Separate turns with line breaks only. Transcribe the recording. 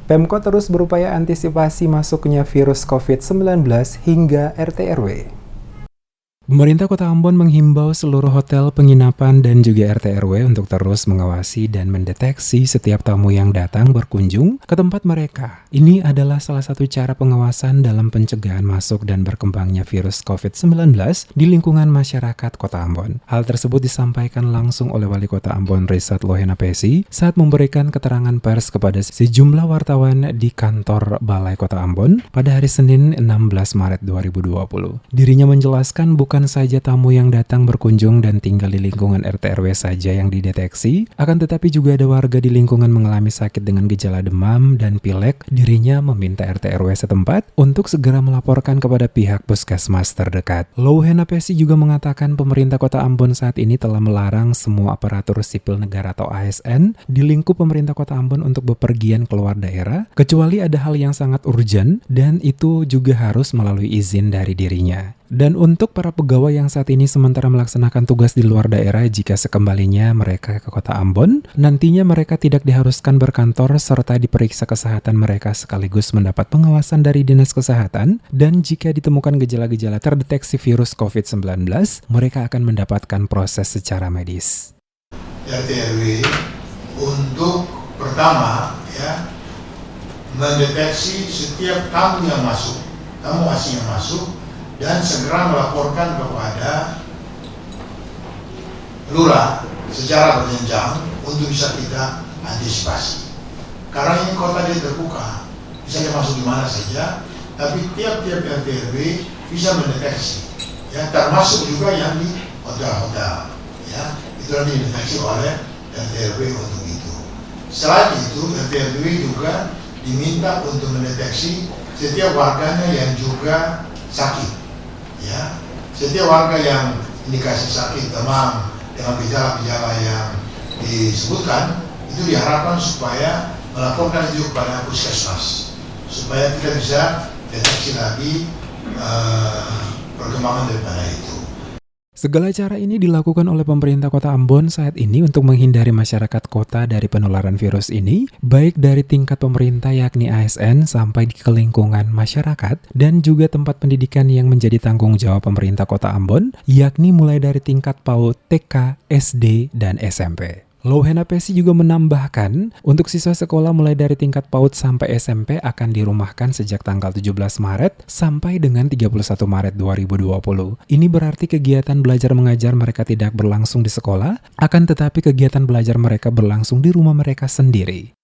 Pemkot terus berupaya antisipasi masuknya virus COVID-19 hingga RT RW. Pemerintah Kota Ambon menghimbau seluruh hotel, penginapan, dan juga RT RW untuk terus mengawasi dan mendeteksi setiap tamu yang datang berkunjung ke tempat mereka. Ini adalah salah satu cara pengawasan dalam pencegahan masuk dan berkembangnya virus COVID-19 di lingkungan masyarakat Kota Ambon. Hal tersebut disampaikan langsung oleh Wali Kota Ambon Risat Lohenapesi saat memberikan keterangan pers kepada sejumlah wartawan di kantor Balai Kota Ambon pada hari Senin 16 Maret 2020. Dirinya menjelaskan bukan saja tamu yang datang berkunjung dan tinggal di lingkungan RT RW saja yang dideteksi, akan tetapi juga ada warga di lingkungan mengalami sakit dengan gejala demam dan pilek. Dirinya meminta RT RW setempat untuk segera melaporkan kepada pihak puskesmas terdekat. Lohenapesi juga mengatakan pemerintah Kota Ambon saat ini telah melarang semua aparatur sipil negara atau ASN di lingkup pemerintah Kota Ambon untuk bepergian keluar daerah, kecuali ada hal yang sangat urgent dan itu juga harus melalui izin dari dirinya. Dan untuk para pegawai yang saat ini sementara melaksanakan tugas di luar daerah, jika sekembalinya mereka ke Kota Ambon, nantinya mereka tidak diharuskan berkantor serta diperiksa kesehatan mereka sekaligus mendapat pengawasan dari Dinas Kesehatan, dan jika ditemukan gejala-gejala terdeteksi virus COVID-19, mereka akan mendapatkan proses secara medis.
RT RW untuk pertama mendeteksi setiap tamu yang masuk, tamu asing yang masuk, dan segera melaporkan kepada lurah secara berjenjang untuk bisa kita antisipasi. Karena ini kota dia terbuka, bisa dia masuk di mana saja, tapi tiap-tiap RT RW bisa mendeteksi, termasuk juga yang di hotel-hotel, itu nanti dideteksi oleh RT RW untuk itu. Selain itu, RT RW juga diminta untuk mendeteksi setiap warganya yang juga sakit. Setiap warga yang indikasi sakit demam dengan gejala-gejala yang disebutkan itu diharapkan supaya melaporkan itu kepada puskesmas supaya kita bisa deteksi lagi perkembangan daripada itu.
Segala cara ini dilakukan oleh pemerintah Kota Ambon saat ini untuk menghindari masyarakat kota dari penularan virus ini, baik dari tingkat pemerintah yakni ASN sampai ke lingkungan masyarakat, dan juga tempat pendidikan yang menjadi tanggung jawab pemerintah Kota Ambon, yakni mulai dari tingkat PAUD, TK, SD, dan SMP. Lohenapesi juga menambahkan, untuk siswa sekolah mulai dari tingkat PAUD sampai SMP akan dirumahkan sejak tanggal 17 Maret sampai dengan 31 Maret 2020. Ini berarti kegiatan belajar mengajar mereka tidak berlangsung di sekolah, akan tetapi kegiatan belajar mereka berlangsung di rumah mereka sendiri.